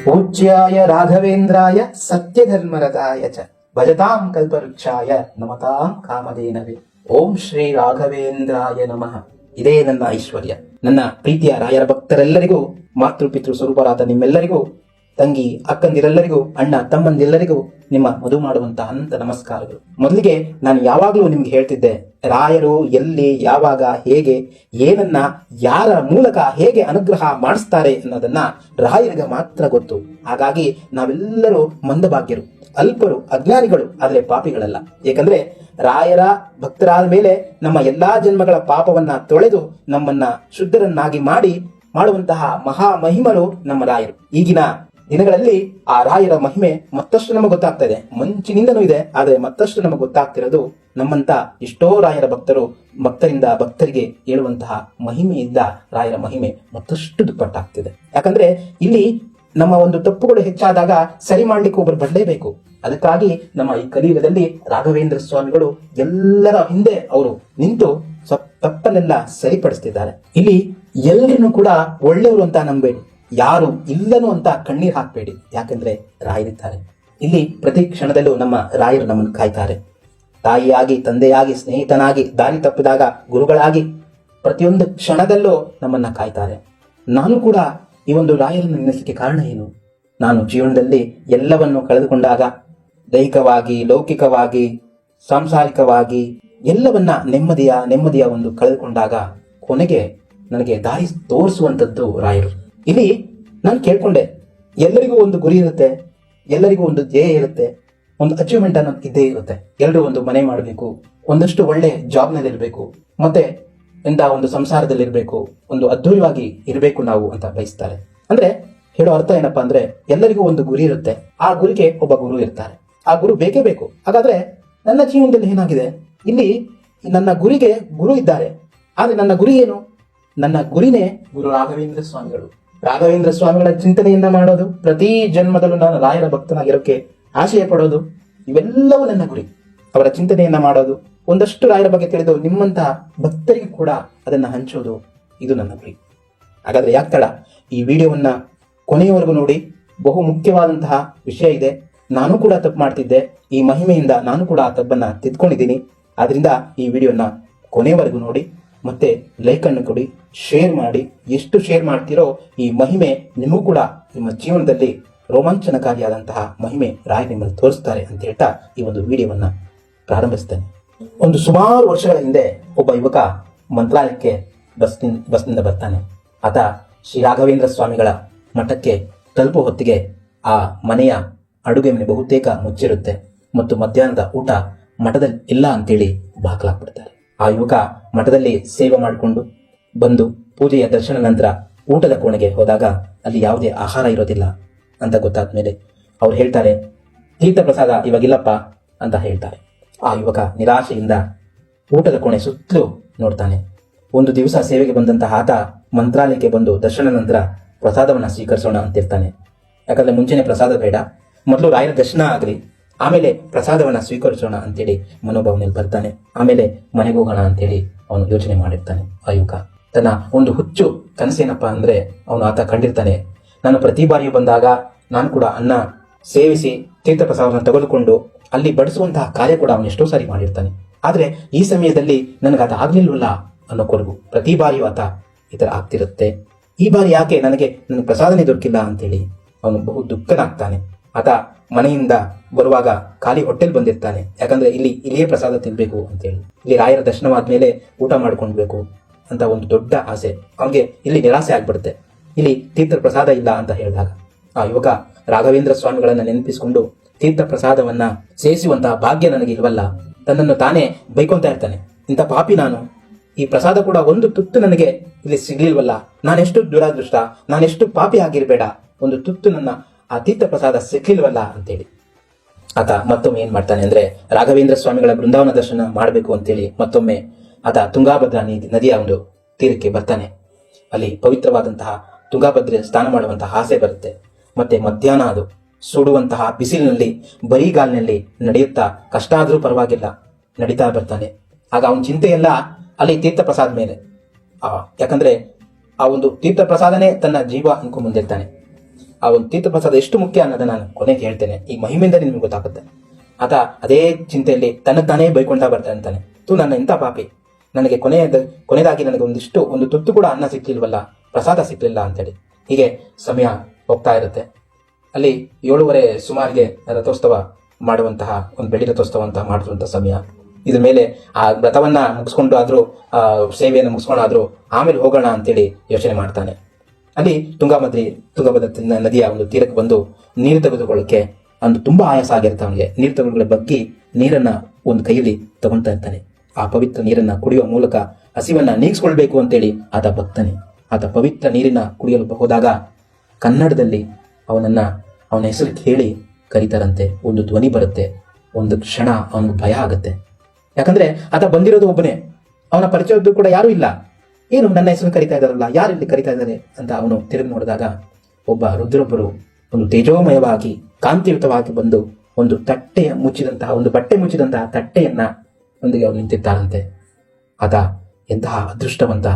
ಪೂಜ್ಯಾಯ ರಾಘವೇಂದ್ರಾಯ ಸತ್ಯಧರ್ಮರತಾಯ ಚ ಭಜತಾಂ ಕಲ್ಪವೃಕ್ಷಾಯ ನಮತಾಂ ಕಾಮಧೇನವೇ. ಓಂ ಶ್ರೀ ರಾಘವೇಂದ್ರಾಯ ನಮಃ. ಇದೇ ನನ್ನ ಐಶ್ವರ್ಯ. ನನ್ನ ಪ್ರೀತಿಯ ರಾಯರ ಭಕ್ತರೆಲ್ಲರಿಗೂ, ಮಾತೃಪಿತೃ ಸ್ವರೂಪರಾದ ನಿಮ್ಮೆಲ್ಲರಿಗೂ, ತಂಗಿ ಅಕ್ಕಂದಿರೆಲ್ಲರಿಗೂ, ಅಣ್ಣ ತಮ್ಮಂದಿರೆಲ್ಲರಿಗೂ ನಿಮ್ಮ ಮಧು ಮಾಡುವಂತಹ ಅನಂತ ನಮಸ್ಕಾರಗಳು. ಮೊದಲಿಗೆ ನಾನು ಯಾವಾಗಲೂ ನಿಮ್ಗೆ ಹೇಳ್ತಿದ್ದೆ, ರಾಯರು ಎಲ್ಲಿ, ಯಾವಾಗ, ಹೇಗೆ, ಏನನ್ನ, ಯಾರ ಮೂಲಕ ಹೇಗೆ ಅನುಗ್ರಹ ಮಾಡಿಸ್ತಾರೆ ಅನ್ನೋದನ್ನ ರಾಯರಿಗೆ ಮಾತ್ರ ಗೊತ್ತು. ಹಾಗಾಗಿ ನಾವೆಲ್ಲರೂ ಮಂದಭಾಗ್ಯರು, ಅಲ್ಪರು, ಅಜ್ಞಾನಿಗಳು, ಆದರೆ ಪಾಪಿಗಳಲ್ಲ. ಏಕೆಂದ್ರೆ ರಾಯರ ಭಕ್ತರಾದ ಮೇಲೆ ನಮ್ಮ ಎಲ್ಲಾ ಜನ್ಮಗಳ ಪಾಪವನ್ನ ತೊಳೆದು ನಮ್ಮನ್ನ ಶುದ್ಧರನ್ನಾಗಿ ಮಾಡುವಂತಹ ಮಹಾ ಮಹಿಮರು ನಮ್ಮ ರಾಯರು. ಈಗಿನ ದಿನಗಳಲ್ಲಿ ಆ ರಾಯರ ಮಹಿಮೆ ಮತ್ತಷ್ಟು ನಮಗೆ ಗೊತ್ತಾಗ್ತಾ ಇದೆ. ಮುಂಚಿನಿಂದನೂ ಇದೆ, ಆದರೆ ಮತ್ತಷ್ಟು ನಮಗೆ ಗೊತ್ತಾಗ್ತಿರೋದು ನಮ್ಮಂತ ಎಷ್ಟೋ ರಾಯರ ಭಕ್ತರಿಂದ ಭಕ್ತರಿಗೆ ಹೇಳುವಂತಹ ಮಹಿಮೆಯಿಂದ ರಾಯರ ಮಹಿಮೆ ಮತ್ತಷ್ಟು ದುಪ್ಪಟ್ಟಾಗ್ತಿದೆ. ಯಾಕಂದ್ರೆ ಇಲ್ಲಿ ನಮ್ಮ ಒಂದು ತಪ್ಪುಗಳು ಹೆಚ್ಚಾದಾಗ ಸರಿ ಮಾಡ್ಲಿಕ್ಕೆ ಒಬ್ಬರು ಬರಲೇಬೇಕು. ಅದಕ್ಕಾಗಿ ನಮ್ಮ ಈ ಕಲಿಯುಗದಲ್ಲಿ ರಾಘವೇಂದ್ರ ಸ್ವಾಮಿಗಳು ಎಲ್ಲರ ಹಿಂದೆ ಅವರು ನಿಂತು ತಪ್ಪನ್ನೆಲ್ಲ ಸರಿಪಡಿಸ್ತಿದ್ದಾರೆ. ಇಲ್ಲಿ ಎಲ್ಲರನ್ನು ಕೂಡ ಒಳ್ಳೆಯವರು ಅಂತ ನಂಬೇಡಿ, ಯಾರು ಇಲ್ಲನು ಅಂತ ಕಣ್ಣೀರ್ ಹಾಕ್ಬೇಡಿ. ಯಾಕಂದ್ರೆ ರಾಯರಿದ್ದಾರೆ. ಇಲ್ಲಿ ಪ್ರತಿ ಕ್ಷಣದಲ್ಲೂ ನಮ್ಮ ರಾಯರು ನಮ್ಮನ್ನು ಕಾಯ್ತಾರೆ. ತಾಯಿಯಾಗಿ, ತಂದೆಯಾಗಿ, ಸ್ನೇಹಿತನಾಗಿ, ದಾರಿ ತಪ್ಪಿದಾಗ ಗುರುಗಳಾಗಿ ಪ್ರತಿಯೊಂದು ಕ್ಷಣದಲ್ಲೂ ನಮ್ಮನ್ನ ಕಾಯ್ತಾರೆ. ನಾನು ಕೂಡ ಈ ಒಂದು ರಾಯರನ್ನು ನೆನೆಸಲಿಕ್ಕೆ ಕಾರಣ ಏನು? ನಾನು ಜೀವನದಲ್ಲಿ ಎಲ್ಲವನ್ನು ಕಳೆದುಕೊಂಡಾಗ, ದೈಹಿಕವಾಗಿ, ಲೌಕಿಕವಾಗಿ, ಸಾಂಸಾರಿಕವಾಗಿ ಎಲ್ಲವನ್ನ ನೆಮ್ಮದಿಯ ಒಂದು ಕಳೆದುಕೊಂಡಾಗ ಕೊನೆಗೆ ನನಗೆ ದಾರಿ ತೋರಿಸುವಂಥದ್ದು ರಾಯರು. ಇಲ್ಲಿ ನಾನು ಕೇಳ್ಕೊಂಡೆ, ಎಲ್ಲರಿಗೂ ಒಂದು ಗುರಿ ಇರುತ್ತೆ, ಎಲ್ಲರಿಗೂ ಒಂದು ಧ್ಯೇಯ ಇರುತ್ತೆ, ಒಂದು ಅಚೀವ್ಮೆಂಟ್ ಅನ್ನೋದು ಇದ್ದೇ ಇರುತ್ತೆ. ಎಲ್ಲರೂ ಒಂದು ಮನೆ ಮಾಡಬೇಕು, ಒಂದಷ್ಟು ಒಳ್ಳೆ ಜಾಬ್ನಲ್ಲಿ ಇರಬೇಕು, ಮತ್ತೆ ಇಂಥ ಒಂದು ಸಂಸಾರದಲ್ಲಿ ಇರಬೇಕು, ಒಂದು ಅದ್ಧೂರಿಯಾಗಿ ಇರಬೇಕು ನಾವು ಅಂತ ಬಯಸ್ತಾರೆ. ಅಂದ್ರೆ ಹೇಳೋ ಅರ್ಥ ಏನಪ್ಪಾ ಅಂದ್ರೆ, ಎಲ್ಲರಿಗೂ ಒಂದು ಗುರಿ ಇರುತ್ತೆ, ಆ ಗುರಿಗೆ ಒಬ್ಬ ಗುರು ಇರ್ತಾರೆ, ಆ ಗುರು ಬೇಕೇ ಬೇಕು. ಹಾಗಾದ್ರೆ ನನ್ನ ಜೀವನದಲ್ಲಿ ಏನಾಗಿದೆ? ಇಲ್ಲಿ ನನ್ನ ಗುರಿಗೆ ಗುರು ಇದ್ದಾರೆ, ಆದ್ರೆ ನನ್ನ ಗುರಿ ಏನು? ನನ್ನ ಗುರಿನೇ ಗುರು ರಾಘವೇಂದ್ರ ಸ್ವಾಮಿಗಳು. ರಾಘವೇಂದ್ರ ಸ್ವಾಮಿಗಳ ಚಿಂತನೆಯನ್ನ ಮಾಡೋದು, ಪ್ರತಿ ಜನ್ಮದಲ್ಲೂ ನಾನು ರಾಯರ ಭಕ್ತನಾಗಿರೋಕೆ ಆಶಯ ಪಡೋದು, ಇವೆಲ್ಲವೂ ನನ್ನ ಗುರಿ. ಅವರ ಚಿಂತನೆಯನ್ನ ಮಾಡೋದು, ಒಂದಷ್ಟು ರಾಯರ ಬಗ್ಗೆ ತಿಳಿದು ನಿಮ್ಮಂತಹ ಭಕ್ತರಿಗೆ ಕೂಡ ಅದನ್ನ ಹಂಚೋದು, ಇದು ನನ್ನ ಗುರಿ. ಹಾಗಾದ್ರೆ ಯಾಕೆ ತಡ? ಈ ವಿಡಿಯೋವನ್ನ ಕೊನೆಯವರೆಗೂ ನೋಡಿ. ಬಹು ಮುಖ್ಯವಾದಂತಹ ವಿಷಯ ಇದೆ. ನಾನು ಕೂಡ ತಪ್ಪು ಮಾಡ್ತಿದ್ದೆ, ಈ ಮಹಿಮೆಯಿಂದ ನಾನು ಕೂಡ ಆ ತಪ್ಪನ್ನ ತಿದ್ಕೊಂಡಿದ್ದೀನಿ. ಆದ್ರಿಂದ ಈ ವಿಡಿಯೋನ ಕೊನೆಯವರೆಗೂ ನೋಡಿ, ಮತ್ತೆ ಲೈಕ್ ಅನ್ನು ಕೊಡಿ, ಶೇರ್ ಮಾಡಿ. ಎಷ್ಟು ಶೇರ್ ಮಾಡ್ತೀರೋ ಈ ಮಹಿಮೆ ನಿಮಗೂ ಕೂಡ ನಿಮ್ಮ ಜೀವನದಲ್ಲಿ ರೋಮಾಂಚನಕಾರಿಯಾದಂತಹ ಮಹಿಮೆ ರಾಯ ನಿಮ್ಮಲ್ಲಿ ತೋರಿಸ್ತಾರೆ ಅಂತ ಹೇಳ್ತಾ ಈ ಒಂದು ವಿಡಿಯೋವನ್ನ ಪ್ರಾರಂಭಿಸ್ತೇನೆ. ಒಂದು ಸುಮಾರು ವರ್ಷಗಳ ಹಿಂದೆ ಒಬ್ಬ ಯುವಕ ಮಂತ್ರಾಲಯಕ್ಕೆ ಬಸ್ನಿಂದ ಬರ್ತಾನೆ. ಆತ ಶ್ರೀ ರಾಘವೇಂದ್ರ ಸ್ವಾಮಿಗಳ ಮಠಕ್ಕೆ ತಲುಪುವ ಹೊತ್ತಿಗೆ ಆ ಮನೆಯ ಅಡುಗೆ ಮನೆ ಬಹುತೇಕ ಮುಚ್ಚಿರುತ್ತೆ ಮತ್ತು ಮಧ್ಯಾಹ್ನದ ಊಟ ಮಠದಲ್ಲಿ ಇಲ್ಲ ಅಂತೇಳಿ ಬಾಕಲಾಗ್ಬಿಡ್ತಾರೆ. ಆ ಯುವಕ ಮಠದಲ್ಲಿ ಸೇವೆ ಮಾಡಿಕೊಂಡು ಬಂದು ಪೂಜೆಯ ದರ್ಶನ ನಂತರ ಊಟದ ಕೋಣೆಗೆ ಹೋದಾಗ ಅಲ್ಲಿ ಯಾವುದೇ ಆಹಾರ ಇರೋದಿಲ್ಲ ಅಂತ ಗೊತ್ತಾದ ಮೇಲೆ ಅವ್ರು ಹೇಳ್ತಾರೆ, ತೀರ್ಥ ಪ್ರಸಾದ ಇವಾಗಿಲ್ಲಪ್ಪ ಅಂತ ಹೇಳ್ತಾರೆ. ಆ ಯುವಕ ನಿರಾಶೆಯಿಂದ ಊಟದ ಕೋಣೆ ಸುತ್ತಲೂ ನೋಡ್ತಾನೆ. ಒಂದು ದಿವಸ ಸೇವೆಗೆ ಬಂದಂತಹ ಆತ ಮಂತ್ರಾಲಯಕ್ಕೆ ಬಂದು ದರ್ಶನ ನಂತರ ಪ್ರಸಾದವನ್ನ ಸ್ವೀಕರಿಸೋಣ ಅಂತಿರ್ತಾನೆ. ಯಾಕಂದ್ರೆ ಮುಂಚೆನೆ ಪ್ರಸಾದ ಬೇಡ, ಮೊದಲು ರಾಯರ ದರ್ಶನ ಆಗಲಿ, ಆಮೇಲೆ ಪ್ರಸಾದವನ್ನ ಸ್ವೀಕರಿಸೋಣ ಅಂತೇಳಿ ಮನೋಭಾವನೆಯಲ್ಲಿ ಬರ್ತಾನೆ. ಆಮೇಲೆ ಮನೆಗೆ ಹೋಗೋಣ ಅಂತೇಳಿ ಅವನು ಯೋಚನೆ ಮಾಡಿರ್ತಾನೆ. ಆ ಯುವಕ ತನ್ನ ಒಂದು ಹುಚ್ಚು ಕನಸೇನಪ್ಪ ಅಂದ್ರೆ, ಆತ ಕಂಡಿರ್ತಾನೆ, ನಾನು ಪ್ರತಿ ಬಾರಿಯೂ ಬಂದಾಗ ನಾನು ಕೂಡ ಅನ್ನ ಸೇವಿಸಿ ತೀರ್ಥ ಪ್ರಸಾದವನ್ನು ತೆಗೆದುಕೊಂಡು ಅಲ್ಲಿ ಬಡಿಸುವಂತಹ ಕಾರ್ಯ ಕೂಡ ಅವನು ಎಷ್ಟೋ ಸಾರಿ ಮಾಡಿರ್ತಾನೆ. ಆದ್ರೆ ಈ ಸಮಯದಲ್ಲಿ ನನಗೆ ಆತ ಆಗ್ಲಿಲ್ವಲ್ಲ ಅನ್ನೋ ಕೊರಗು ಪ್ರತಿ ಬಾರಿಯೂ ಆತ ಈ ತರ ಆಗ್ತಿರುತ್ತೆ. ಈ ಬಾರಿ ಯಾಕೆ ನನಗೆ ಪ್ರಸಾದನೇ ದೊರಕಿಲ್ಲ ಅಂತೇಳಿ ಅವನು ಬಹು ದುಃಖನಾಗ್ತಾನೆ. ಆತ ಮನೆಯಿಂದ ಬರುವಾಗ ಖಾಲಿ ಹೊಟ್ಟೆಲ್ ಬಂದಿರ್ತಾನೆ. ಯಾಕಂದ್ರೆ ಇಲ್ಲಿಯೇ ಪ್ರಸಾದ ತಿನ್ಬೇಕು ಅಂತೇಳಿ, ಇಲ್ಲಿ ರಾಯರ ದರ್ಶನವಾದ್ಮೇಲೆ ಊಟ ಮಾಡ್ಕೊಂಡ್ಬೇಕು ಅಂತ ಒಂದು ದೊಡ್ಡ ಆಸೆ ಅವನಿಗೆ. ಇಲ್ಲಿ ನಿರಾಸೆ ಆಗ್ಬಿಡುತ್ತೆ, ಇಲ್ಲಿ ತೀರ್ಥ ಪ್ರಸಾದ ಇಲ್ಲ ಅಂತ ಹೇಳಿದಾಗ. ಆ ಯುವಕ ರಾಘವೇಂದ್ರ ಸ್ವಾಮಿಗಳನ್ನ ನೆನಪಿಸಿಕೊಂಡು ತೀರ್ಥ ಪ್ರಸಾದವನ್ನ ಸೇವಿಸುವಂತಹ ಭಾಗ್ಯ ನನಗೆ ಇಲ್ವಲ್ಲ, ತನ್ನನ್ನು ತಾನೇ ಬೈಕೊಂತ ಇರ್ತಾನೆ. ಇಂಥ ಪಾಪಿ ನಾನು, ಈ ಪ್ರಸಾದ ಕೂಡ ಒಂದು ತುತ್ತು ನನಗೆ ಇಲ್ಲಿ ಸಿಗ್ಲಿಲ್ವಲ್ಲ, ನಾನೆಷ್ಟು ದುರಾದೃಷ್ಟ, ನಾನೆಷ್ಟು ಪಾಪಿ ಆಗಿರ್ಬೇಡ, ಒಂದು ತುತ್ತು ನನ್ನ ಆ ತೀರ್ಥ ಪ್ರಸಾದ ಸಿಗ್ಲಿಲ್ವಲ್ಲ ಅಂತೇಳಿ ಆತ ಮತ್ತೊಮ್ಮೆ ಏನ್ ಮಾಡ್ತಾನೆ ಅಂದ್ರೆ, ರಾಘವೇಂದ್ರ ಸ್ವಾಮಿಗಳ ಬೃಂದಾವನ ದರ್ಶನ ಮಾಡಬೇಕು ಅಂತೇಳಿ ಮತ್ತೊಮ್ಮೆ ಆತ ತುಂಗಾಭದ್ರಾ ನದಿಯ ಒಂದು ತೀರಕ್ಕೆ ಬರ್ತಾನೆ. ಅಲ್ಲಿ ಪವಿತ್ರವಾದಂತಹ ತುಂಗಾಭದ್ರೆ ಸ್ನಾನ ಮಾಡುವಂತಹ ಆಸೆ ಬರುತ್ತೆ. ಮತ್ತೆ ಮಧ್ಯಾಹ್ನ ಅದು ಸುಡುವಂತಹ ಬಿಸಿಲಿನಲ್ಲಿ ಬರಿಗಾಲಿನಲ್ಲಿ ನಡೆಯುತ್ತಾ, ಕಷ್ಟ ಆದ್ರೂ ಪರವಾಗಿಲ್ಲ ನಡೀತಾ ಬರ್ತಾನೆ. ಆಗ ಅವನ ಚಿಂತೆ ಎಲ್ಲ ಅಲ್ಲಿ ತೀರ್ಥ ಪ್ರಸಾದ ಮೇಲೆ. ಯಾಕಂದ್ರೆ ಆ ಒಂದು ತೀರ್ಥ ಪ್ರಸಾದನೇ ತನ್ನ ಜೀವ ಅನ್ಕೊಂಡ್ ಬಂದಿರ್ತಾನೆ. ಆ ಒಂದು ತೀರ್ಥಪ್ರಸಾದ ಎಷ್ಟು ಮುಖ್ಯ ಅನ್ನೋದನ್ನ ನಾನು ಕೊನೆಗೆ ಹೇಳ್ತೇನೆ. ಈ ಮಹಿಮೆಯಿಂದ ನಿಮ್ಗೆ ಗೊತ್ತಾಗುತ್ತೆ. ಆತ ಅದೇ ಚಿಂತೆಯಲ್ಲಿ ತಾನೇ ಬೈಕೊಂಡ ಬರ್ತಾ ಅಂತಾನೆ, ನನ್ನ ಎಂಥ ಪಾಪಿ, ನನಗೆ ಕೊನೆಯದಾಗಿ ನನಗೆ ಒಂದು ತುತ್ತು ಕೂಡ ಅನ್ನ ಸಿಕ್ಲಿಲ್ವಲ್ಲ, ಪ್ರಸಾದ ಸಿಕ್ಲಿಲ್ಲ ಅಂತೇಳಿ. ಹೀಗೆ ಸಮಯ ಹೋಗ್ತಾ ಇರುತ್ತೆ. ಅಲ್ಲಿ 7:30 ಸುಮಾರಿಗೆ ರಥೋತ್ಸವ ಮಾಡುವಂತಹ ಒಂದು ಬೆಳ್ಳಿ ರಥೋತ್ಸವ ಅಂತ ಮಾಡುವಂತಹ ಸಮಯ. ಇದ್ರ ಮೇಲೆ ಆ ವ್ರತವನ್ನ ಮುಗಿಸ್ಕೊಂಡು ಆದ್ರೂ ಸೇವೆಯನ್ನು ಮುಗಿಸ್ಕೊಂಡಾದ್ರೂ ಆಮೇಲೆ ಹೋಗೋಣ ಅಂತೇಳಿ ಯೋಚನೆ ಮಾಡ್ತಾನೆ. ಅಲ್ಲಿ ತುಂಗಭದ್ರಾ ನದಿಯ ಒಂದು ತೀರಕ್ಕೆ ಬಂದು ನೀರು ತೆಗೆದುಕೊಳ್ಳಕ್ಕೆ ತುಂಬಾ ಆಯಾಸ ಆಗಿರುತ್ತೆ ಅವನಿಗೆ. ನೀರು ತೆಗೆದುಕೊಳ್ಳೋ ಬಗ್ಗೆ ನೀರನ್ನ ಒಂದು ಕೈಯಲ್ಲಿ ತಗೊಂತಾ ಇರ್ತಾನೆ. ಆ ಪವಿತ್ರ ನೀರನ್ನ ಕುಡಿಯುವ ಮೂಲಕ ಹಸಿವನ್ನ ನೀಗಿಸ್ಕೊಳ್ಬೇಕು ಅಂತೇಳಿ ಆತ ಪವಿತ್ರ ನೀರಿನ ಕುಡಿಯಲು ಹೋದಾಗ ಕನ್ನಡದಲ್ಲಿ ಅವನ ಹೆಸರು ಕೇಳಿ ಕರೀತಾರಂತೆ. ಒಂದು ಧ್ವನಿ ಬರುತ್ತೆ. ಒಂದು ಕ್ಷಣ ಅವನಿಗೆ ಭಯ ಆಗುತ್ತೆ. ಯಾಕಂದ್ರೆ ಆತ ಬಂದಿರೋದು ಒಬ್ಬನೇ, ಅವನ ಪರಿಚಯದ್ದು ಕೂಡ ಯಾರು ಇಲ್ಲ. ಏನು ನನ್ನ ಹೆಸರು ಕರಿತಾ ಇದ್ದಾರಲ್ಲ, ಯಾರಲ್ಲಿ ಕರಿತಾ ಇದ್ದಾರೆ ಅಂತ ಅವನು ತಿರುಗಿ ನೋಡಿದಾಗ ರುದ್ರೊಬ್ಬರು ಒಂದು ತೇಜೋಮಯವಾಗಿ ಕಾಂತಿಯುತವಾಗಿ ಬಂದು ಒಂದು ಬಟ್ಟೆ ಮುಚ್ಚಿದಂತಹ ತಟ್ಟೆಯನ್ನ ಒಂದಿಗೆ ಅವನು ನಿಂತಿದ್ದಾರಂತೆ. ಆತ ಎಂತಹ ಅದೃಷ್ಟವಂತ,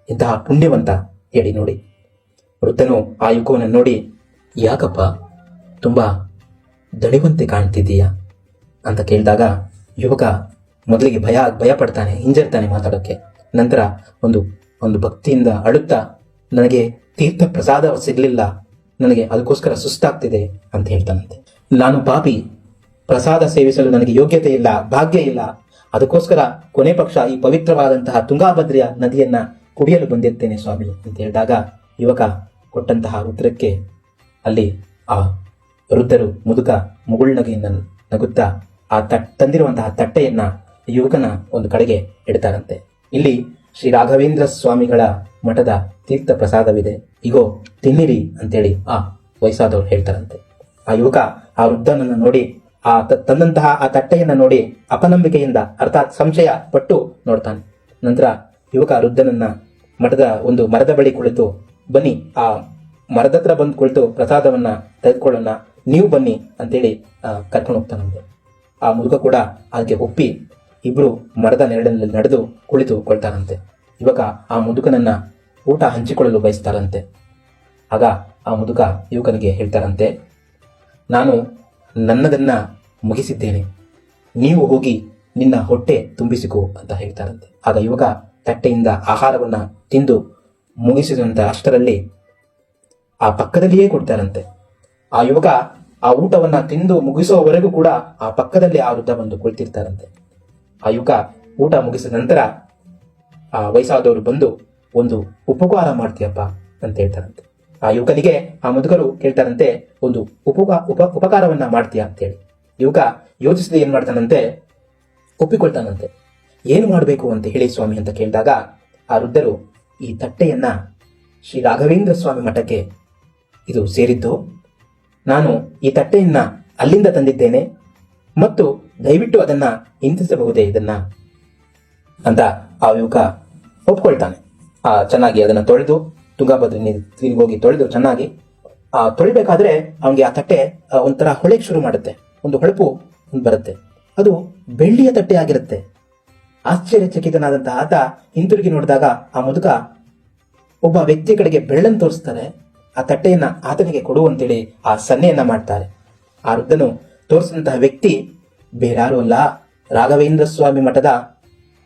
ಎಂತಹ ಪುಣ್ಯವಂತ ಹೇಳಿ ನೋಡಿ. ವೃದ್ಧನು ಆ ಯುವಕವನ್ನು ನೋಡಿ, ಯಾಕಪ್ಪ ತುಂಬಾ ದಣಿವಂತೆ ಕಾಣ್ತಿದ್ದೀಯಾ ಅಂತ ಕೇಳಿದಾಗ ಯುವಕ ಮೊದಲಿಗೆ ಭಯ ಪಡ್ತಾನೆ, ಹಿಂಜರ್ತಾನೆ ಮಾತಾಡೋಕ್ಕೆ. ನಂತರ ಒಂದು ಭಕ್ತಿಯಿಂದ ಅಳುತ್ತಾ, ನನಗೆ ತೀರ್ಥ ಪ್ರಸಾದ ಸಿಗ್ಲಿಲ್ಲ, ನನಗೆ ಅದಕ್ಕೋಸ್ಕರ ಸುಸ್ತಾಗ್ತಿದೆ ಅಂತ ಹೇಳ್ತಾನಂತೆ. ನಾನು ಪಾಪಿ, ಪ್ರಸಾದ ಸೇವಿಸಲು ನನಗೆ ಯೋಗ್ಯತೆ ಇಲ್ಲ, ಭಾಗ್ಯ ಇಲ್ಲ, ಅದಕ್ಕೋಸ್ಕರ ಕೊನೆ ಪಕ್ಷ ಈ ಪವಿತ್ರವಾದಂತಹ ತುಂಗಾಭದ್ರೆಯ ನದಿಯನ್ನ ಕುಡಿಯಲು ಬಂದಿರ್ತೇನೆ ಸ್ವಾಮಿ ಅಂತ ಹೇಳಿದಾಗ ಯುವಕ ಕೊಟ್ಟಂತಹ ಉತ್ತರಕ್ಕೆ ಅಲ್ಲಿ ಆ ವೃದ್ಧರು ಮುಗುಳ್ನಗೆಯಿಂದ ನಗುತ್ತಾ ಆ ತಂದಿರುವಂತಹ ತಟ್ಟೆಯನ್ನ ಯುವಕನ ಒಂದು ಕಡೆಗೆ ಇಡ್ತಾರಂತೆ. ಇಲ್ಲಿ ಶ್ರೀ ರಾಘವೇಂದ್ರ ಸ್ವಾಮಿಗಳ ಮಠದ ತೀರ್ಥ ಪ್ರಸಾದವಿದೆ, ಇಗೋ ತಿನ್ನಿರಿ ಅಂತೇಳಿ ಆ ವಯಸ್ಸಾದವ್ರು ಹೇಳ್ತಾರಂತೆ. ಆ ಯುವಕ ಆ ವೃದ್ಧನನ್ನು ನೋಡಿ, ತಂದಂತಹ ಆ ತಟ್ಟೆಯನ್ನ ನೋಡಿ ಅಪನಂಬಿಕೆಯಿಂದ ಅರ್ಥಾತ್ ಸಂಶಯ ಪಟ್ಟು ನೋಡ್ತಾನೆ. ನಂತರ ಯುವಕ ವೃದ್ಧನನ್ನ ಮಠದ ಒಂದು ಮರದ ಬಳಿ ಕುಳಿತು, ಬನ್ನಿ ಆ ಮರದ ಹತ್ರ ಬಂದು ಕುಳಿತು ಪ್ರಸಾದವನ್ನ ತೆಗೆದುಕೊಳ್ಳೋಣ, ನೀವು ಬನ್ನಿ ಅಂತೇಳಿ ಕರ್ಕೊಂಡು ಹೋಗ್ತಾನಂತೆ. ಆ ಮುದುಕ ಕೂಡ ಅದಕ್ಕೆ ಒಪ್ಪಿ ಇಬ್ರು ಮರದ ನೆರಳಿನಲ್ಲಿ ನಡೆದು ಕುಳಿತುಕೊಳ್ತಾರಂತೆ. ಯುವಕ ಆ ಮುದುಕನನ್ನ ಊಟ ಹಂಚಿಕೊಳ್ಳಲು ಬಯಸ್ತಾರಂತೆ. ಆಗ ಆ ಮುದುಕ ಯುವಕನಿಗೆ ಹೇಳ್ತಾರಂತೆ, ನಾನು ನನ್ನದನ್ನ ಮುಗಿಸಿದ್ದೇನೆ, ನೀವು ಹೋಗಿ ನಿನ್ನ ಹೊಟ್ಟೆ ತುಂಬಿಸಿಕೋ ಅಂತ ಹೇಳ್ತಾರಂತೆ. ಆಗ ಯುವಕ ತಟ್ಟೆಯಿಂದ ಆಹಾರವನ್ನ ತಿಂದು ಮುಗಿಸಿದಂತ ಅಷ್ಟರಲ್ಲಿ ಆ ಪಕ್ಕದಲ್ಲಿಯೇ ಕೊಡ್ತಾರಂತೆ. ಆ ಯುವಕ ಆ ಊಟವನ್ನ ತಿಂದು ಮುಗಿಸುವವರೆಗೂ ಕೂಡ ಆ ಪಕ್ಕದಲ್ಲಿ ಆ ವೃದ್ಧ ಬಂದು ಕುಳಿತಿರ್ತಾರಂತೆ. ಆ ಯುವಕ ಊಟ ಮುಗಿಸಿದ ನಂತರ ಆ ವಯಸ್ಸಾದವರು ಬಂದು ಒಂದು ಉಪಕಾರ ಮಾಡ್ತೀಯಪ್ಪ ಅಂತ ಹೇಳ್ತಾರಂತೆ. ಆ ಯುವಕನಿಗೆ ಆ ಮುದುಕರು ಕೇಳ್ತಾರಂತೆ, ಒಂದು ಉಪಕಾರವನ್ನ ಮಾಡ್ತೀಯಾ ಅಂತೇಳಿ. ಯುವಕ ಯೋಚಿಸದೆ ಏನ್ ಮಾಡ್ತಾನಂತೆ, ಒಪ್ಪಿಕೊಳ್ತಾನಂತೆ. ಏನು ಮಾಡಬೇಕು ಅಂತ ಹೇಳಿ ಸ್ವಾಮಿ ಅಂತ ಕೇಳಿದಾಗ ಆ ವೃದ್ಧರು, ಈ ತಟ್ಟೆಯನ್ನ ಶ್ರೀ ರಾಘವೇಂದ್ರ ಸ್ವಾಮಿ ಮಠಕ್ಕೆ ಇದು ಸೇರಿದ್ದು, ನಾನು ಈ ತಟ್ಟೆಯನ್ನ ಅಲ್ಲಿಂದ ತಂದಿದ್ದೇನೆ ಮತ್ತು ದಯವಿಟ್ಟು ಅದನ್ನ ಹಿಂತಿಸಬಹುದೇ ಇದನ್ನ ಅಂತ ಆ ಯುವಕ ಒಪ್ಕೊಳ್ತಾನೆ. ಚೆನ್ನಾಗಿ ಅದನ್ನ ತೊಳೆದು ತುಂಗಾಭದ್ರಾ ನೀರಿಗೆ ಹೋಗಿ ತೊಳೆದು ಚೆನ್ನಾಗಿ ತೊಳಿಬೇಕಾದ್ರೆ ಅವನಿಗೆ ಆ ತಟ್ಟೆ ಒಂಥರ ಹೊಳೆಗೆ ಶುರು ಮಾಡುತ್ತೆ, ಒಂದು ಹೊಳಪು ಬರುತ್ತೆ. ಅದು ಬೆಳ್ಳಿಯ ತಟ್ಟೆ ಆಗಿರುತ್ತೆ. ಆಶ್ಚರ್ಯಚಕಿತನಾದಂತಹ ಆತ ಹಿಂತಿರುಗಿ ನೋಡಿದಾಗ ಆ ಮುದುಕ ಒಬ್ಬ ವ್ಯಕ್ತಿಯ ಕಡೆಗೆ ಬೆಳ್ಳನ್ನು ತೋರಿಸ್ತಾರೆ. ಆ ತಟ್ಟೆಯನ್ನ ಆತನಿಗೆ ಕೊಡುವಂತೇಳಿ ಆ ಸನ್ನೆಯನ್ನ ಮಾಡ್ತಾರೆ. ಆ ವೃದ್ಧನು ತೋರಿಸಿದಂತಹ ವ್ಯಕ್ತಿ ಬೇರಾರು ಅಲ್ಲ, ರಾಘವೇಂದ್ರ ಸ್ವಾಮಿ ಮಠದ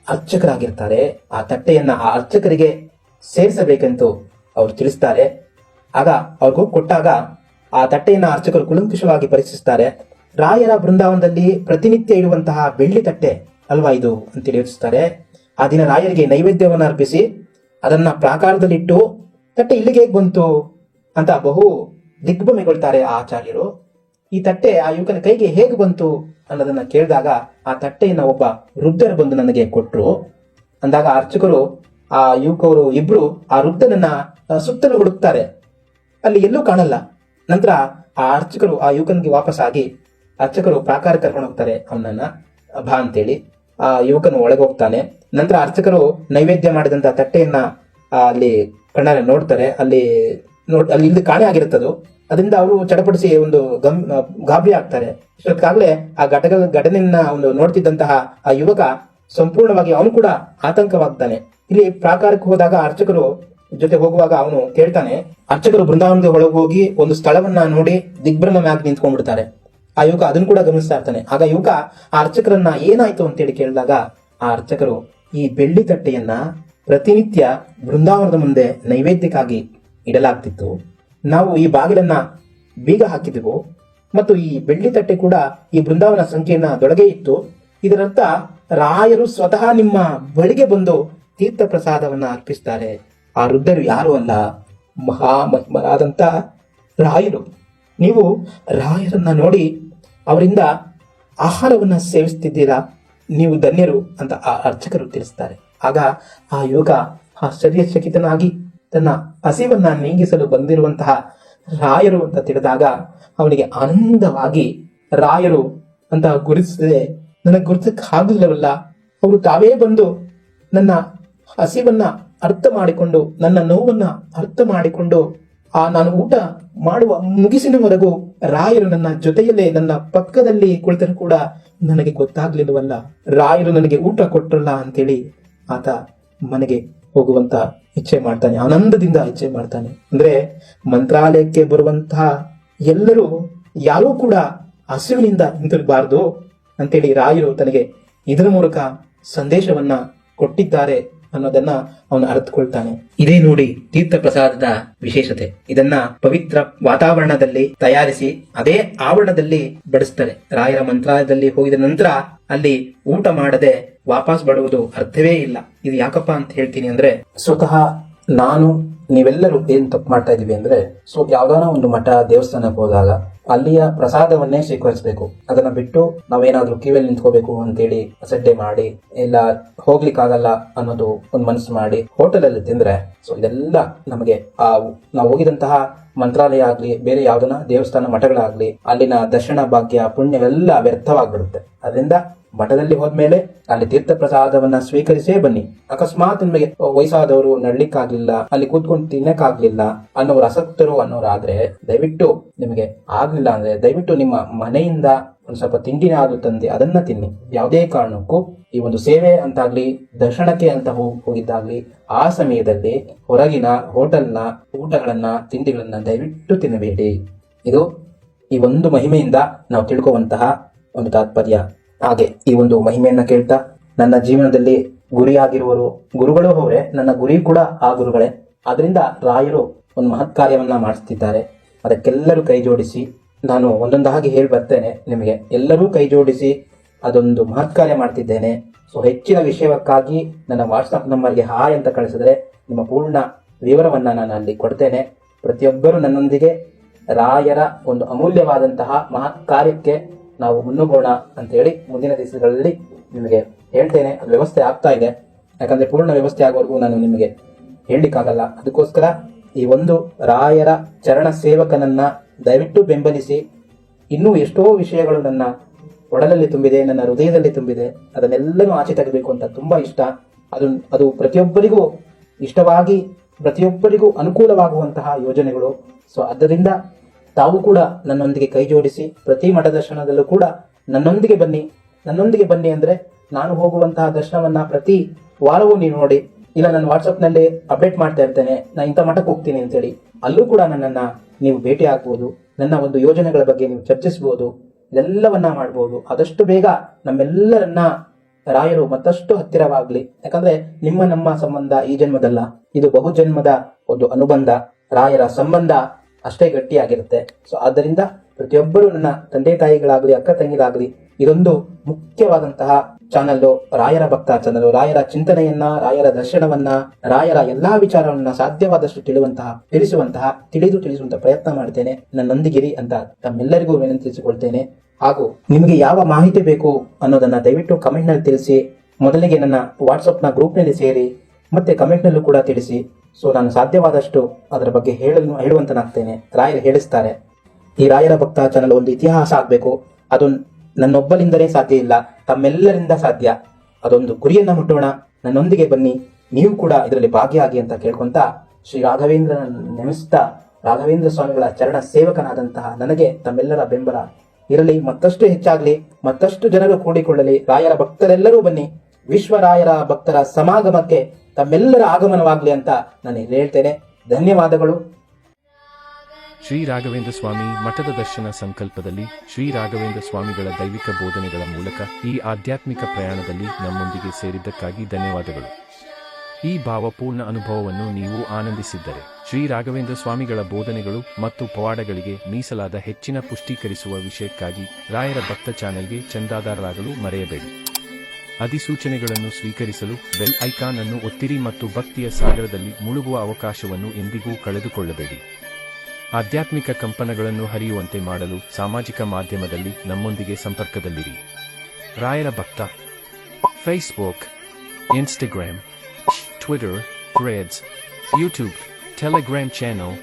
ಅರ್ಚಕರಾಗಿರ್ತಾರೆ. ಆ ತಟ್ಟೆಯನ್ನ ಆ ಅರ್ಚಕರಿಗೆ ಸೇರಿಸಬೇಕೆಂದು ಅವ್ರು ತಿಳಿಸ್ತಾರೆ. ಆಗ ಅವ್ರಿಗೂ ಕೊಟ್ಟಾಗ ಆ ತಟ್ಟೆಯನ್ನ ಅರ್ಚಕರು ಕುಲಂಕುಷವಾಗಿ ಪರೀಕ್ಷಿಸ್ತಾರೆ. ರಾಯರ ಬೃಂದಾವನದಲ್ಲಿ ಪ್ರತಿನಿತ್ಯ ಇಡುವಂತಹ ಬೆಳ್ಳಿ ತಟ್ಟೆ ಅಲ್ವಾ ಇದು ಅಂತೇಳಿ ಯೋಚಿಸ್ತಾರೆ. ಆ ದಿನ ರಾಯರಿಗೆ ನೈವೇದ್ಯವನ್ನು ಅರ್ಪಿಸಿ ಅದನ್ನ ಪ್ರಾಕಾರದಲ್ಲಿಟ್ಟು ತಟ್ಟೆ ಇಲ್ಲಿಗೆ ಹೇಗೆ ಬಂತು ಅಂತ ಬಹು ದಿಗ್ಭ್ರಮೆಗೊಳ್ತಾರೆ ಆ ಆಚಾರ್ಯರು. ಈ ತಟ್ಟೆ ಆ ಯುವಕನ ಕೈಗೆ ಹೇಗೆ ಬಂತು ಅನ್ನೋದನ್ನ ಕೇಳಿದಾಗ ಆ ತಟ್ಟೆಯನ್ನ ಒಬ್ಬ ವೃದ್ಧರು ಬಂದು ನನಗೆ ಕೊಟ್ರು ಅಂದಾಗ ಅರ್ಚಕರು ಆ ಯುವಕರು ಇಬ್ರು ಆ ವೃದ್ಧನನ್ನ ಸುತ್ತಲೂ ಹುಡುಕ್ತಾರೆ, ಅಲ್ಲಿ ಎಲ್ಲೂ ಕಾಣಲ್ಲ. ನಂತರ ಆ ಅರ್ಚಕರು ಆ ಯುವಕನಿಗೆ ವಾಪಸ್ ಆಗಿ ಅರ್ಚಕರು ಪ್ರಾಕಾರ ಕರ್ಕೊಂಡು ಹೋಗ್ತಾರೆ ಅವನನ್ನ, ಬಾ ಅಂತೇಳಿ. ಆ ಯುವಕನು ಒಳಗೆ ಹೋಗ್ತಾನೆ. ನಂತರ ಅರ್ಚಕರು ನೈವೇದ್ಯ ಮಾಡಿದಂತ ತಟ್ಟೆಯನ್ನ ಅಲ್ಲಿ ಕಣ್ಣಾರೆ ನೋಡ್ತಾರೆ. ಅಲ್ಲಿ ಇಲ್ಲಿ ಕಾಣೆ ಆಗಿರುತ್ತದು. ಅದರಿಂದ ಅವರು ಚಡಪಡಿಸಿ ಒಂದು ಗಾಬರಿ ಆಗ್ತಾರೆ. ಇಷ್ಟೊತ್ತಾಗ್ಲೇ ಆ ಘಟನೆಯನ್ನ ಒಂದು ನೋಡ್ತಿದ್ದಂತಹ ಆ ಯುವಕ ಸಂಪೂರ್ಣವಾಗಿ ಅವನು ಕೂಡ ಆತಂಕವಾಗ್ತಾನೆ. ಇಲ್ಲಿ ಪ್ರಾಕಾರಕ್ಕೆ ಹೋದಾಗ ಅರ್ಚಕರು ಜೊತೆ ಹೋಗುವಾಗ ಅವನು ಕೇಳ್ತಾನೆ, ಅರ್ಚಕರು ಬೃಂದಾವನದ ಒಳಗೆ ಹೋಗಿ ಒಂದು ಸ್ಥಳವನ್ನ ನೋಡಿ ದಿಗ್ಭ್ರಮ ಮ್ಯಾಗ್ ನಿಂತ್ಕೊಂಡ್ಬಿಡ್ತಾರೆ. ಆ ಯುವಕ ಅದನ್ನು ಕೂಡ ಗಮನಿಸ್ತಾ ಇರ್ತಾನೆ. ಆಗ ಯುವಕ ಆ ಅರ್ಚಕರನ್ನ ಏನಾಯ್ತು ಅಂತೇಳಿ ಕೇಳಿದಾಗ ಆ ಅರ್ಚಕರು, ಈ ಬೆಳ್ಳಿ ತಟ್ಟೆಯನ್ನ ಪ್ರತಿನಿತ್ಯ ಬೃಂದಾವನದ ಮುಂದೆ ನೈವೇದ್ಯಕ್ಕಾಗಿ ಇಡಲಾಗ್ತಿತ್ತು, ನಾವು ಈ ಬಾಗಿಲನ್ನ ಬೀಗ ಹಾಕಿದೆವು ಮತ್ತು ಈ ಬೆಳ್ಳಿ ತಟ್ಟೆ ಕೂಡ ಈ ಬೃಂದಾವನ ಸಂಕೀರ್ಣದೊಳಗೆ ಇತ್ತು. ಇದರರ್ಥ ರಾಯರು ಸ್ವತಃ ನಿಮ್ಮ ಬಳಿಗೆ ಬಂದು ತೀರ್ಥ ಪ್ರಸಾದವನ್ನ ಅರ್ಪಿಸ್ತಾರೆ. ಆ ವೃದ್ಧರು ಯಾರು ಅಲ್ಲ, ಮಹಾಮಹಿಮರಾದಂತ ರಾಯರು. ನೀವು ರಾಯರನ್ನ ನೋಡಿ ಅವರಿಂದ ಆಹಾರವನ್ನ ಸೇವಿಸ್ತಿದ್ದೀರಾ, ನೀವು ಧನ್ಯರು ಅಂತ ಆ ಅರ್ಚಕರು ತಿಳಿಸ್ತಾರೆ. ಆಗ ಆ ಯುವಕ ಆಶ್ಚರ್ಯಚಕಿತನಾಗಿ ತನ್ನ ಹಸಿವನ್ನ ನೀಗಿಸಲು ಬಂದಿರುವಂತಹ ರಾಯರು ಅಂತ ತಿಳಿದಾಗ ಅವನಿಗೆ ಆನಂದವಾಗಿ, ರಾಯರು ಅಂತ ಗುರುತಿಸದೆ ನನಗೆ ಗುರುತಕ್ಕೆ ಆಗಲಿಲ್ಲವಲ್ಲ, ಅವರು ತಾವೇ ಬಂದು ನನ್ನ ಹಸಿವನ್ನ ಅರ್ಥ ಮಾಡಿಕೊಂಡು ನನ್ನ ನೋವನ್ನ ಅರ್ಥ ಮಾಡಿಕೊಂಡು ನಾನು ಊಟ ಮಾಡುವ ಮುಗಿಸಿನವರೆಗೂ ರಾಯರು ನನ್ನ ಜೊತೆಯಲ್ಲೇ ನನ್ನ ಪಕ್ಕದಲ್ಲಿ ಕುಳಿತರೂ ಕೂಡ ನನಗೆ ಗೊತ್ತಾಗ್ಲಿಲ್ಲವಲ್ಲ, ರಾಯರು ನನಗೆ ಊಟ ಕೊಟ್ರಲ್ಲ ಅಂತೇಳಿ ಆತ ಮನೆಗೆ ಹೋಗುವಂತ ಇಚ್ಛೆ ಮಾಡ್ತಾನೆ, ಆನಂದದಿಂದ ಇಚ್ಛೆ ಮಾಡ್ತಾನೆ. ಅಂದ್ರೆ ಮಂತ್ರಾಲಯಕ್ಕೆ ಬರುವಂತಹ ಎಲ್ಲರೂ ಯಾರೂ ಕೂಡ ಹಸಿವಿನಿಂದ ಹಿಂತಿರಬಾರದು ಅಂತೇಳಿ ರಾಯರು ತನಗೆ ಇದರ ಮೂಲಕ ಸಂದೇಶವನ್ನ ಕೊಟ್ಟಿದ್ದಾರೆ ಅನ್ನೋದನ್ನ ಅವನು ಅರ್ಥಕೊಳ್ತಾನೆ. ಇದೇ ನೋಡಿ ತೀರ್ಥ ಪ್ರಸಾದದ ವಿಶೇಷತೆ. ಇದನ್ನ ಪವಿತ್ರ ವಾತಾವರಣದಲ್ಲಿ ತಯಾರಿಸಿ ಅದೇ ಆವರಣದಲ್ಲಿ ಬಡಿಸ್ತಾರೆ. ರಾಯರ ಮಂತ್ರಾಲಯದಲ್ಲಿ ಹೋಗಿದ ನಂತರ ಅಲ್ಲಿ ಊಟ ಮಾಡದೆ ವಾಪಸ್ ಬರುವುದು ಅರ್ಥವೇ ಇಲ್ಲ. ಇದು ಯಾಕಪ್ಪ ಅಂತ ಹೇಳ್ತೀನಿ ಅಂದ್ರೆ, ಸ್ವತಃ ನಾನು ನೀವೆಲ್ಲರೂ ಏನ್ ತಪ್ಪು ಮಾಡ್ತಾ ಇದೀವಿ ಅಂದ್ರೆ, ಯಾವ್ದಾನ ಒಂದು ಮಠ ದೇವಸ್ಥಾನಕ್ಕೆ ಹೋದಾಗ ಅಲ್ಲಿಯ ಪ್ರಸಾದವನ್ನೇ ಸ್ವೀಕರಿಸಬೇಕು. ಅದನ್ನ ಬಿಟ್ಟು ನಾವೇನಾದ್ರೂ ಕ್ಯೂವಲ್ಲಿ ನಿಂತ್ಕೋಬೇಕು ಅಂತೇಳಿ ಅಸಡ್ಡೆ ಮಾಡಿ, ಇಲ್ಲ ಹೋಗ್ಲಿಕ್ಕಾಗಲ್ಲ ಅನ್ನೋದು ಒಂದು ಮನಸ್ಸು ಮಾಡಿ ಹೋಟೆಲ್ ಅಲ್ಲಿ ತಿಂದ್ರೆ, ಇದೆಲ್ಲ ನಮಗೆ ನಾವು ಹೋಗಿದಂತಹ ಮಂತ್ರಾಲಯ ಆಗ್ಲಿ, ಬೇರೆ ಯಾವ್ದನ ದೇವಸ್ಥಾನ ಮಠಗಳಾಗ್ಲಿ, ಅಲ್ಲಿನ ದರ್ಶನ ಭಾಗ್ಯ ಪುಣ್ಯವೆಲ್ಲ ವ್ಯರ್ಥವಾಗ್ಬಿಡುತ್ತೆ. ಅದರಿಂದ ಮಠದಲ್ಲಿ ಹೋದ್ಮೇಲೆ ಅಲ್ಲಿ ತೀರ್ಥ ಪ್ರಸಾದವನ್ನ ಸ್ವೀಕರಿಸೇ ಬನ್ನಿ. ಅಕಸ್ಮಾತ್ ನಿಮಗೆ ವಯಸ್ಸಾದವರು ನಡ್ಲಿಕ್ಕಾಗ್ಲಿಲ್ಲ, ಅಲ್ಲಿ ಕೂತ್ಕೊಂಡು ತಿನ್ನಕ್ಕಾಗ್ಲಿಲ್ಲ ಅನ್ನೋರು ಅಸಕ್ತರು ಅನ್ನೋರಾದ್ರೆ, ದಯವಿಟ್ಟು ನಿಮಗೆ ಆಗ್ಲಿಲ್ಲ ಅಂದ್ರೆ ದಯವಿಟ್ಟು ನಿಮ್ಮ ಮನೆಯಿಂದ ಒಂದ್ ಸ್ವಲ್ಪ ತಿಂಡಿನಾದ್ರೂ ತಂದೆ ಅದನ್ನ ತಿನ್ನಿ. ಯಾವುದೇ ಕಾರಣಕ್ಕೂ ಈ ಒಂದು ಸೇವೆ ಅಂತಾಗ್ಲಿ, ದರ್ಶನಕ್ಕೆ ಅಂತ ಹೋಗಿದ್ದಾಗ್ಲಿ ಆ ಸಮಯದಲ್ಲಿ ಹೊರಗಿನ ಹೋಟೆಲ್ನ ಊಟಗಳನ್ನ ತಿಂಡಿಗಳನ್ನ ದಯವಿಟ್ಟು ತಿನ್ನಬೇಡಿ. ಇದು ಈ ಒಂದು ಮಹಿಮೆಯಿಂದ ನಾವು ತಿಳ್ಕೊಳ್ಳುವಂತಹ ಒಂದು ತಾತ್ಪರ್ಯ. ಹಾಗೆ ಈ ಒಂದು ಮಹಿಮೆಯನ್ನ ಕೇಳ್ತಾ ನನ್ನ ಜೀವನದಲ್ಲಿ ಗುರಿಯಾಗಿರುವರು ಗುರುಗಳು ಅವರೇ, ನನ್ನ ಗುರಿ ಕೂಡ ಆ ಗುರುಗಳೇ. ಆದ್ರಿಂದ ರಾಯರು ಒಂದು ಮಹತ್ ಕಾರ್ಯವನ್ನ ಮಾಡಿಸ್ತಿದ್ದಾರೆ. ಅದಕ್ಕೆಲ್ಲರೂ ಕೈ ಜೋಡಿಸಿ, ನಾನು ಒಂದೊಂದಾಗಿ ಹೇಳಿ ಬರ್ತೇನೆ ನಿಮಗೆ, ಎಲ್ಲರೂ ಕೈ ಜೋಡಿಸಿ ಅದೊಂದು ಮಹತ್ ಕಾರ್ಯ ಮಾಡ್ತಿದ್ದೇನೆ. ಹೆಚ್ಚಿನ ವಿಷಯಕ್ಕಾಗಿ ನನ್ನ ವಾಟ್ಸ್ಆಪ್ ನಂಬರ್ಗೆ ಹಾಯ್ ಅಂತ ಕಳಿಸಿದ್ರೆ ನಿಮ್ಮ ಪೂರ್ಣ ವಿವರವನ್ನ ನಾನು ಅಲ್ಲಿ ಕೊಡ್ತೇನೆ. ಪ್ರತಿಯೊಬ್ಬರು ನನ್ನೊಂದಿಗೆ ರಾಯರ ಒಂದು ಅಮೂಲ್ಯವಾದಂತಹ ಮಹತ್ ಕಾರ್ಯಕ್ಕೆ ನಾವು ಮುನ್ನುಗ್ಗೋಣ ಅಂತ ಹೇಳಿ ಮುಂದಿನ ದಿವಸಗಳಲ್ಲಿ ನಿಮಗೆ ಹೇಳ್ತೇನೆ. ಅದು ವ್ಯವಸ್ಥೆ ಆಗ್ತಾ ಇದೆ, ಯಾಕಂದ್ರೆ ಪೂರ್ಣ ವ್ಯವಸ್ಥೆ ಆಗೋವರೆಗೂ ನಾನು ನಿಮಗೆ ಹೇಳಲಿಕ್ಕಾಗಲ್ಲ. ಅದಕ್ಕೋಸ್ಕರ ಈ ಒಂದು ರಾಯರ ಚರಣ ಸೇವಕನನ್ನ ದಯವಿಟ್ಟು ಬೆಂಬಲಿಸಿ. ಇನ್ನೂ ಎಷ್ಟೋ ವಿಷಯಗಳು ನನ್ನ ಒಡಲಲ್ಲಿ ತುಂಬಿದೆ, ನನ್ನ ಹೃದಯದಲ್ಲಿ ತುಂಬಿದೆ, ಅದನ್ನೆಲ್ಲನೂ ಆಚೆ ತೆಗಬೇಕು ಅಂತ ತುಂಬಾ ಇಷ್ಟ. ಅದು ಪ್ರತಿಯೊಬ್ಬರಿಗೂ ಇಷ್ಟವಾಗಿ ಪ್ರತಿಯೊಬ್ಬರಿಗೂ ಅನುಕೂಲವಾಗುವಂತಹ ಯೋಜನೆಗಳು. ಆದ್ದರಿಂದ ತಾವು ಕೂಡ ನನ್ನೊಂದಿಗೆ ಕೈ ಜೋಡಿಸಿ ಪ್ರತಿ ಮಠ ದರ್ಶನದಲ್ಲೂ ಕೂಡ ನನ್ನೊಂದಿಗೆ ಬನ್ನಿ ಅಂದ್ರೆ ನಾನು ಹೋಗುವಂತಹ ದರ್ಶನವನ್ನ ಪ್ರತಿ ವಾರವೂ ನೀವು ನೋಡಿ, ಇಲ್ಲ ನಾನು ವಾಟ್ಸಪ್ನಲ್ಲಿ ಅಪ್ಡೇಟ್ ಮಾಡ್ತಾ ಇರ್ತೇನೆ, ನಾನು ಇಂಥ ಮಠಕ್ಕೆ ಹೋಗ್ತೀನಿ ಅಂತೇಳಿ, ಅಲ್ಲೂ ಕೂಡ ನನ್ನನ್ನ ನೀವು ಭೇಟಿ ಆಗ್ಬೋದು. ನನ್ನ ಒಂದು ಯೋಜನೆಗಳ ಬಗ್ಗೆ ನೀವು ಚರ್ಚಿಸಬಹುದು, ಇದೆಲ್ಲವನ್ನ ಮಾಡಬಹುದು. ಆದಷ್ಟು ಬೇಗ ನಮ್ಮೆಲ್ಲರನ್ನ ರಾಯರು ಮತ್ತಷ್ಟು ಹತ್ತಿರವಾಗ್ಲಿ. ಯಾಕಂದ್ರೆ ನಮ್ಮ ಸಂಬಂಧ ಈ ಜನ್ಮದಲ್ಲ, ಇದು ಬಹುಜನ್ಮದ ಒಂದು ಅನುಬಂಧ. ರಾಯರ ಸಂಬಂಧ ಅಷ್ಟೇ ಗಟ್ಟಿಯಾಗಿರುತ್ತೆ. ಆದ್ದರಿಂದ ಪ್ರತಿಯೊಬ್ಬರು ನನ್ನ ತಂದೆ ತಾಯಿಗಳಾಗ್ಲಿ, ಅಕ್ಕ ತಂಗಿಗಳಾಗ್ಲಿ, ಇದೊಂದು ಮುಖ್ಯವಾದಂತಹ ಚಾನಲ್, ರಾಯರ ಭಕ್ತ ಚಾನಲ್. ರಾಯರ ಚಿಂತನೆಯನ್ನ, ರಾಯರ ದರ್ಶನವನ್ನ, ರಾಯರ ಎಲ್ಲಾ ವಿಚಾರವನ್ನ ಸಾಧ್ಯವಾದಷ್ಟು ತಿಳಿಸುವಂತಹ ಪ್ರಯತ್ನ ಮಾಡ್ತೇನೆ. ನನ್ನೊಂದಿಗಿರಿ ಅಂತ ತಮ್ಮೆಲ್ಲರಿಗೂ ವಿನಂತಿಸಿಕೊಳ್ತೇನೆ. ಹಾಗೂ ನಿಮಗೆ ಯಾವ ಮಾಹಿತಿ ಬೇಕು ಅನ್ನೋದನ್ನ ದಯವಿಟ್ಟು ಕಮೆಂಟ್ ನಲ್ಲಿ ತಿಳಿಸಿ. ಮೊದಲಿಗೆ ನನ್ನ ವಾಟ್ಸಪ್ ನ ಗ್ರೂಪ್ ನಲ್ಲಿ ಸೇರಿ, ಮತ್ತೆ ಕಮೆಂಟ್ ನಲ್ಲೂ ಕೂಡ ತಿಳಿಸಿ. ನಾನು ಸಾಧ್ಯವಾದಷ್ಟು ಅದರ ಬಗ್ಗೆ ಹೇಳುವಂತನಾಗ್ತೇನೆ. ರಾಯರು ಹೇಳಿಸ್ತಾರೆ, ಈ ರಾಯರ ಭಕ್ತ ಚಾನಲ್ ಒಂದು ಇತಿಹಾಸ ಆಗ್ಬೇಕು. ಅದು ನನ್ನೊಬ್ಬಲಿಂದಲೇ ಸಾಧ್ಯ ಇಲ್ಲ, ತಮ್ಮೆಲ್ಲರಿಂದ ಸಾಧ್ಯ. ಅದೊಂದು ಗುರಿಯನ್ನ ಮುಟ್ಟೋಣ, ನನ್ನೊಂದಿಗೆ ಬನ್ನಿ, ನೀವು ಕೂಡ ಇದರಲ್ಲಿ ಭಾಗಿಯಾಗಿ ಅಂತ ಕೇಳ್ಕೊಂತ ಶ್ರೀ ರಾಘವೇಂದ್ರ ನೆನೆಸ್ತಾ, ರಾಘವೇಂದ್ರ ಸ್ವಾಮಿಗಳ ಚರಣ ಸೇವಕನಾದಂತಹ ನನಗೆ ತಮ್ಮೆಲ್ಲರ ಬೆಂಬಲ ಇರಲಿ, ಮತ್ತಷ್ಟು ಹೆಚ್ಚಾಗ್ಲಿ, ಮತ್ತಷ್ಟು ಜನರು ಕೂಡಿಕೊಳ್ಳಲಿ. ರಾಯರ ಭಕ್ತರೆಲ್ಲರೂ ಬನ್ನಿ, ವಿಶ್ವರಾಯರ ಭಕ್ತರ ಸಮಾಗಮಕ್ಕೆ ತಮ್ಮೆಲ್ಲರ ಆಗಮನವಾಗಲಿ ಅಂತ ನಾನು ಇಲ್ಲಿ ಹೇಳ್ತೇನೆ. ಧನ್ಯವಾದಗಳು. ಶ್ರೀ ರಾಘವೇಂದ್ರ ಸ್ವಾಮಿ ಮಠದ ದರ್ಶನ ಸಂಕಲ್ಪದಲ್ಲಿ ಶ್ರೀ ರಾಘವೇಂದ್ರ ಸ್ವಾಮಿಗಳ ದೈವಿಕ ಬೋಧನೆಗಳ ಮೂಲಕ ಈ ಆಧ್ಯಾತ್ಮಿಕ ಪ್ರಯಾಣದಲ್ಲಿ ನಮ್ಮೊಂದಿಗೆ ಸೇರಿದ್ದಕ್ಕಾಗಿ ಧನ್ಯವಾದಗಳು. ಈ ಭಾವಪೂರ್ಣ ಅನುಭವವನ್ನು ನೀವು ಆನಂದಿಸಿದ್ದರೆ ಶ್ರೀ ರಾಘವೇಂದ್ರ ಸ್ವಾಮಿಗಳ ಬೋಧನೆಗಳು ಮತ್ತು ಪವಾಡಗಳಿಗೆ ಮೀಸಲಾದ ಹೆಚ್ಚಿನ ಪುಷ್ಟೀಕರಿಸುವ ವಿಷಯಕ್ಕಾಗಿ ರಾಯರ ಭಕ್ತ ಚಾನೆಲ್ಗೆ ಚಂದಾದಾರರಾಗಲು ಮರೆಯಬೇಡಿ. ಅಧಿಸೂಚನೆಗಳನ್ನು ಸ್ವೀಕರಿಸಲು ಬೆಲ್ ಐಕಾನ್ ಅನ್ನು ಒತ್ತಿರಿ ಮತ್ತು ಭಕ್ತಿಯ ಸಾಗರದಲ್ಲಿ ಮುಳುಗುವ ಅವಕಾಶವನ್ನು ಎಂದಿಗೂ ಕಳೆದುಕೊಳ್ಳಬೇಡಿ. ಆಧ್ಯಾತ್ಮಿಕ ಕಂಪನಗಳನ್ನು ಹರಿಯುವಂತೆ ಮಾಡಲು ಸಾಮಾಜಿಕ ಮಾಧ್ಯಮದಲ್ಲಿ ನಮ್ಮೊಂದಿಗೆ ಸಂಪರ್ಕದಲ್ಲಿರಿ. ರಾಯರ ಭಕ್ತ Facebook, Instagram, Twitter, Threads, YouTube, Telegram channel,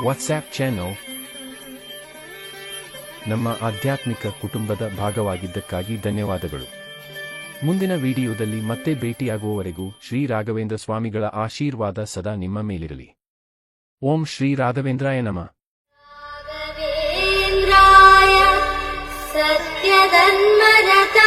WhatsApp channel. ನಮ್ಮ ಆಧ್ಯಾತ್ಮಿಕ ಕುಟುಂಬದ ಭಾಗವಾಗಿದ್ದಕ್ಕಾಗಿ ಧನ್ಯವಾದಗಳು. ಮುಂದಿನ ವಿಡಿಯೋದಲ್ಲಿ ಮತ್ತೆ ಭೇಟಿಯಾಗುವವರೆಗೂ ಶ್ರೀ ರಾಘವೇಂದ್ರ ಸ್ವಾಮಿಗಳ ಆಶೀರ್ವಾದ ಸದಾ ನಿಮ್ಮ ಮೇಲಿರಲಿ. ಓಂ ಶ್ರೀ ರಾಘವೇಂದ್ರಾಯ ನಮಃ. ರಾಘವೇಂದ್ರಾಯ ಸತ್ಯಧರ್ಮರತಾಯ